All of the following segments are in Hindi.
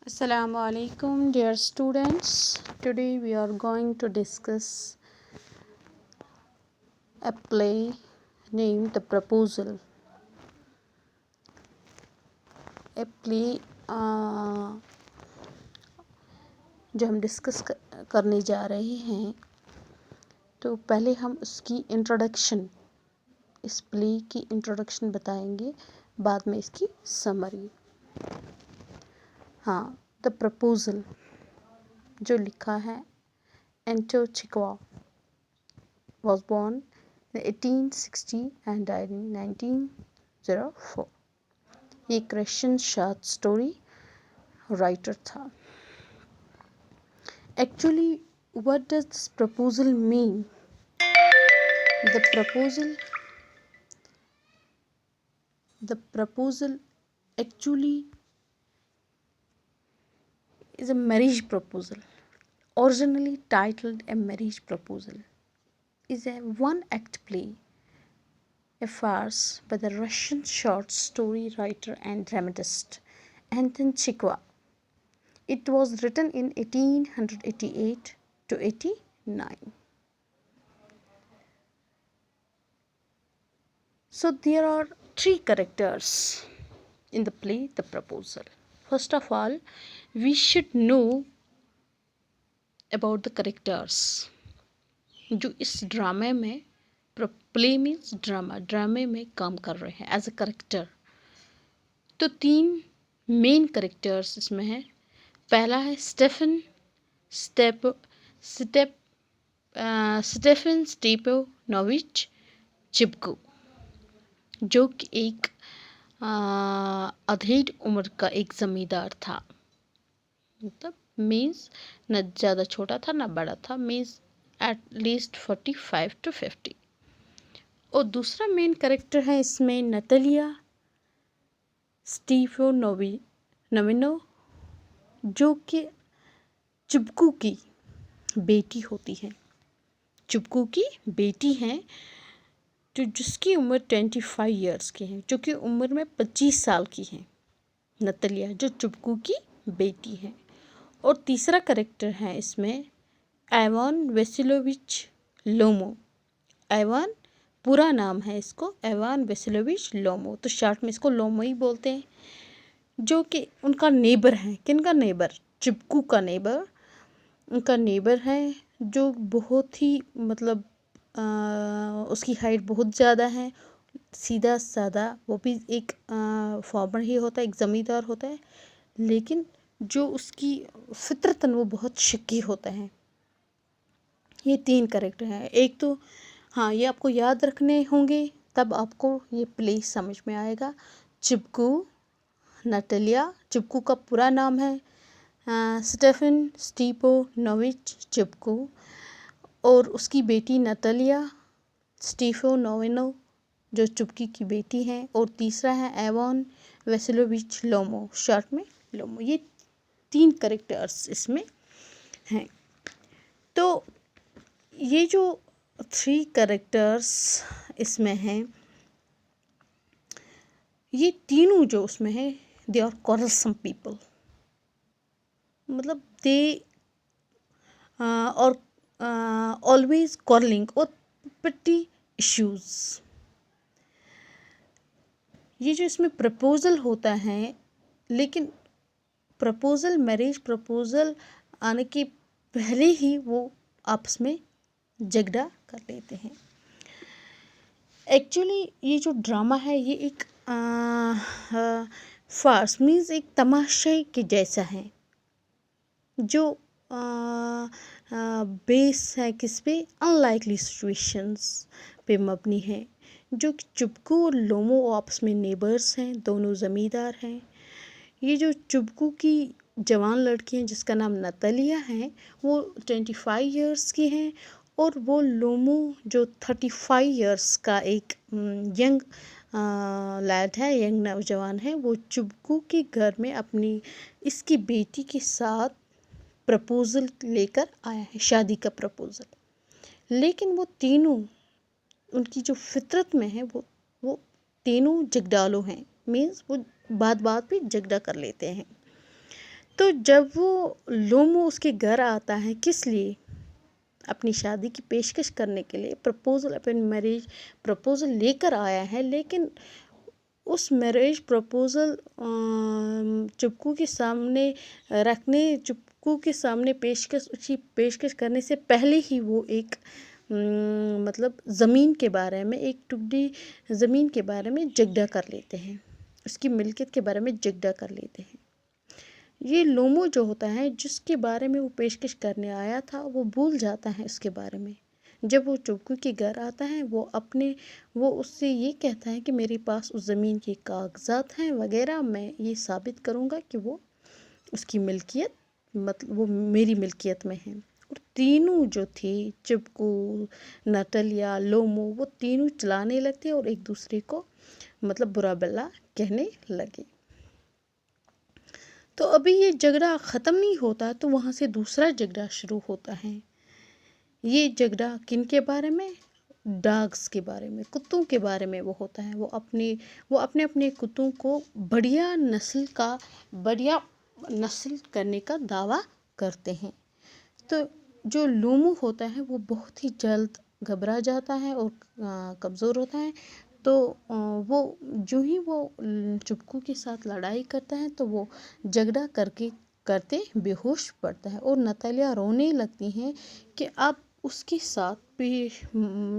Assalamu alaikum, dear students. Today we are going to discuss a play named The Proposal. A play जो हम डिस्कस करने जा रहे हैं, तो पहले हम उसकी इंट्रोडक्शन, इस प्ले की इंट्रोडक्शन बताएंगे, बाद में इसकी समरी। हाँ, द प्रपोजल जो लिखा है एंटो चिक्वा was born in 1860 and died in 1904. ये क्रिश्चियन शॉर्ट स्टोरी राइटर था। Actually, what does this proposal mean? The proposal actually is a marriage proposal. Originally titled A Marriage Proposal, is a one-act play, a farce by the Russian short story writer and dramatist Anton Chekhov. It was written in 1888 to 89. So there are three characters in the play The Proposal. First of all, we should know about the characters जो इस ड्रामे में, प्ले मीन्स ड्रामे में काम कर रहे हैं एज अ करेक्टर। तो तीन मेन करेक्टर्स इसमें हैं। पहला है स्टेफन स्टेपानोविच चिपको, जो कि एक अधेड़ उम्र का एक ज़मींदार था। मतलब मीन्स न ज़्यादा छोटा था न बड़ा था, मीन्स एट लीस्ट 45 to 50। और दूसरा मेन कैरेक्टर है इसमें नतालिया स्टीफानोविना, जो कि चिपकू की बेटी होती है। चिपकू की बेटी हैं, जिसकी उम्र 25 ईयर्स की है, जो कि उम्र में 25 साल की है नतालिया, जो चिपकू की बेटी है। और तीसरा कैरेक्टर है इसमें इवान वेसिलोविच लोमो। इवान पूरा नाम है इसको इवान वेसिलोविच लोमो, तो शॉर्ट में इसको लोमो ही बोलते हैं, जो कि उनका नेबर है। किनका नेबर? चिपकू का नेबर। उनका नेबर है जो बहुत ही मतलब उसकी हाइट बहुत ज़्यादा है, सीधा सादा, वो भी एक फार्मर ही होता है, एक ज़मींदार होता है, लेकिन जो उसकी फितरतन वो बहुत शक्की होता है। ये तीन कैरेक्टर हैं। एक तो हाँ, ये आपको याद रखने होंगे, तब आपको ये प्ले समझ में आएगा। चिपकू, नतालिया, चिपकू का पूरा नाम है स्टेफन स्टीपानोविच चिपकू, और उसकी बेटी नतालिया स्टीफानोविना, जो चुपकी की बेटी हैं, और तीसरा है इवान वेसिलोविच लोमो, शॉर्ट में लोमो। ये तीन कैरेक्टर्स इसमें हैं। तो ये जो थ्री कैरेक्टर्स इसमें हैं, ये तीनों जो उसमें हैं, दे आर quarrelsome पीपल। मतलब दे और ऑलवेज quarreling और petty इश्यूज। ये जो इसमें प्रपोजल होता है, लेकिन प्रपोजल, मैरिज प्रपोजल आने के पहले ही वो आपस में झगड़ा कर लेते हैं। एक्चुअली ये जो ड्रामा है, ये एक फार्स मीन्स एक तमाशे के जैसा है, जो बेस है किस पे? अनलाइकली सिचुएशंस पे मबनी है। जो कि चिपकू और लोमो आपस में नेबर्स हैं, दोनों ज़मींदार हैं। ये जो चिपकू की जवान लड़की हैं जिसका नाम नतालिया है, वो 25 ईयर्स की हैं, और वो लोमो जो 35 ईयर्स का एक यंग लैड है, यंग नौजवान है, वो चिपकू के घर में अपनी इसकी बेटी के साथ प्रपोज़ल लेकर आया है, शादी का प्रपोज़ल। लेकिन वो तीनों, उनकी जो फितरत में है, वो तीनों झगड़ालू हैं, मीन्स वो बात बात पे झगड़ा कर लेते हैं। तो जब वो लोमो उसके घर आता है, किस लिए? अपनी शादी की पेशकश करने के लिए, प्रपोज़ल, अपनी मैरिज प्रपोज़ल लेकर आया है, लेकिन उस मैरिज प्रपोज़ल चिपकू के सामने चिपकू के सामने उसकी पेशकश करने से पहले ही वो एक मतलब ज़मीन के बारे में, एक टुकड़ी ज़मीन के बारे में झगड़ा कर लेते हैं, उसकी मिल्कियत के बारे में झगड़ा कर लेते हैं। ये लोमो जो होता है, जिसके बारे में वो पेशकश करने आया था, वो भूल जाता है उसके बारे में। जब वो चिपकू के घर आता है, वो उससे ये कहता है कि मेरे पास उस ज़मीन के कागज़ात हैं वगैरह, मैं ये साबित करूँगा कि वो उसकी मिल्कियत, मतलब वो मेरी मिल्कियत में है। और तीनों जो थे, चिपकू, नटालिया, लोमो, वो तीनों चलाने लगते और एक दूसरे को मतलब बुरा भला कहने लगे। तो अभी ये झगड़ा ख़त्म नहीं होता, तो वहाँ से दूसरा झगड़ा शुरू होता है। ये झगड़ा किन के बारे में? डॉग्स के बारे में, कुत्तों के बारे में वो होता है। वो अपने अपने कुत्तों को बढ़िया नस्ल करने का दावा करते हैं। तो जो लोमो होता है, वो बहुत ही जल्द घबरा जाता है और कमज़ोर होता है। तो वो जो ही वो चिपकू के साथ लड़ाई करता है, तो वो झगड़ा करते बेहोश पड़ता है और नतालिया रोने लगती हैं कि अब उसके साथ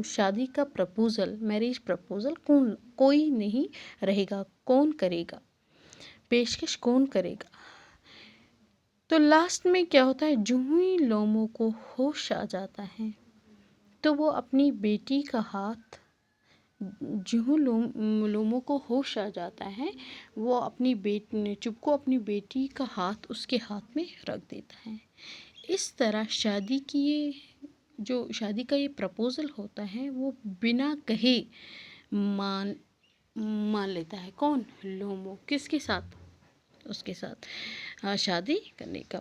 शादी का प्रपोज़ल, मैरिज प्रपोज़ल कोई नहीं रहेगा, कौन करेगा, पेशकश कौन करेगा। तो लास्ट में क्या होता है, जो ही लोमो को होश आ जाता है, तो वो अपनी बेटी का हाथ, जो लोमो को होश आ जाता है, वो चिपको अपनी बेटी का हाथ उसके हाथ में रख देता है। इस तरह शादी का ये प्रपोज़ल होता है, वो बिना कहे मान लेता है। कौन? लोमो। किसके साथ? उसके साथ शादी करने का।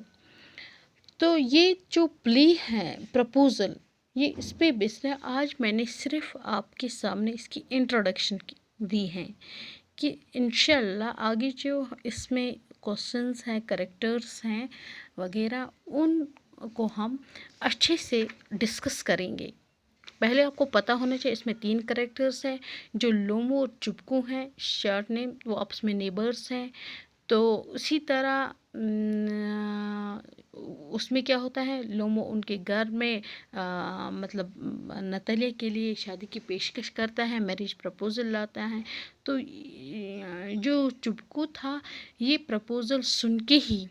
तो ये जो प्ले है, प्रपोज़ल, ये इस पे बेस्ड है। आज मैंने सिर्फ आपके सामने इसकी इंट्रोडक्शन दी है कि इंशाल्लाह आगे जो इसमें क्वेश्चंस हैं, करेक्टर्स हैं वगैरह, उनको हम अच्छे से डिस्कस करेंगे। पहले आपको पता होना चाहिए इसमें 3 करेक्टर्स हैं, जो लोमो और चिपकू हैं, शॉर्ट नेम, वो आपस में नेबर्स हैं। तो उसी तरह उसमें क्या होता है, लोमो उनके घर में मतलब नतालिया के लिए शादी की पेशकश करता है, मैरिज प्रपोज़ल लाता है। तो जो चिपकू था, ये प्रपोज़ल सुन के ही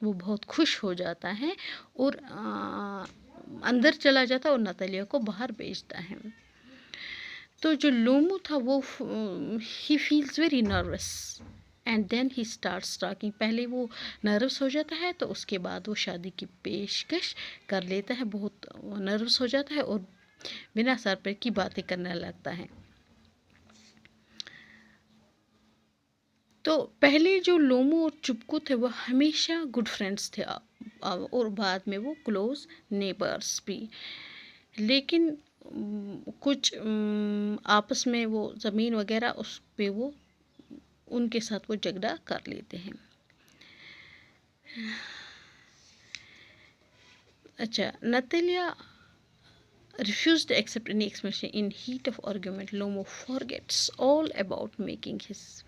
वो बहुत खुश हो जाता है और अंदर चला जाता है और नतालिया को बाहर भेजता है। तो जो लोमो था, वो he feels very nervous and then he starts talking. पहले वो नर्वस हो जाता है, तो उसके बाद वो शादी की पेशकश कर लेता है। बहुत नर्वस हो जाता है और बिना सर पैर की बातें करने लगता है। तो पहले जो लोमो और चिपकू थे, वो हमेशा गुड फ्रेंड्स थे और बाद में वो क्लोज नेबर्स भी। लेकिन कुछ आपस में वो ज़मीन वगैरह उस पे वो उनके साथ वो झगड़ा कर लेते हैं। अच्छा, Natalia refused to accept any explanation. In heat of argument, Lomo forgets all about making his.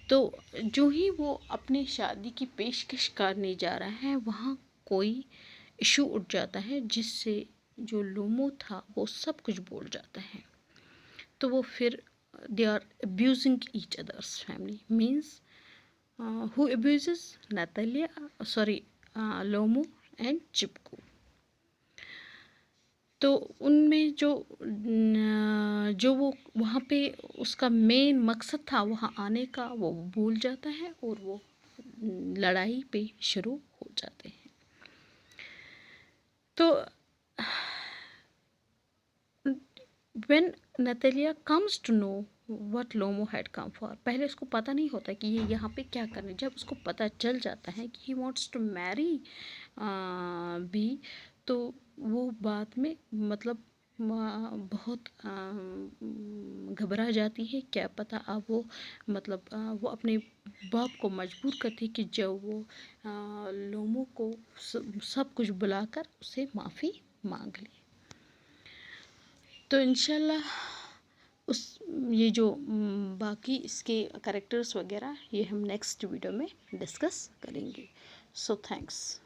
तो जो ही वो अपनी शादी की पेशकश करने जा रहा है, वहाँ कोई इशू उठ जाता है, जिससे जो लोमो था वो सब कुछ भूल जाता है। तो वो फिर they are abusing each others family, means who abuses? Natalia, sorry, Lomov and Chubukov. तो उनमें जो वो वहाँ पे उसका मेन मकसद था वहाँ आने का, वो भूल जाता है और वो लड़ाई पे शुरू हो जाते हैं। तो when Natalia comes to know what Lomo had come for, पहले उसको पता नहीं होता कि ये यहाँ पे क्या करने। जब उसको पता चल जाता है कि he wants to marry B, तो वो बाद में मतलब बहुत घबरा जाती है। क्या पता अब वो मतलब वो अपने बाप को मजबूर करती कि जब वो लोमो को सब कुछ बुलाकर उससे माफ़ी मांग ले। तो इंशाल्लाह उस ये जो बाकी इसके कैरेक्टर्स वगैरह ये हम नेक्स्ट वीडियो में डिस्कस करेंगे। So thanks.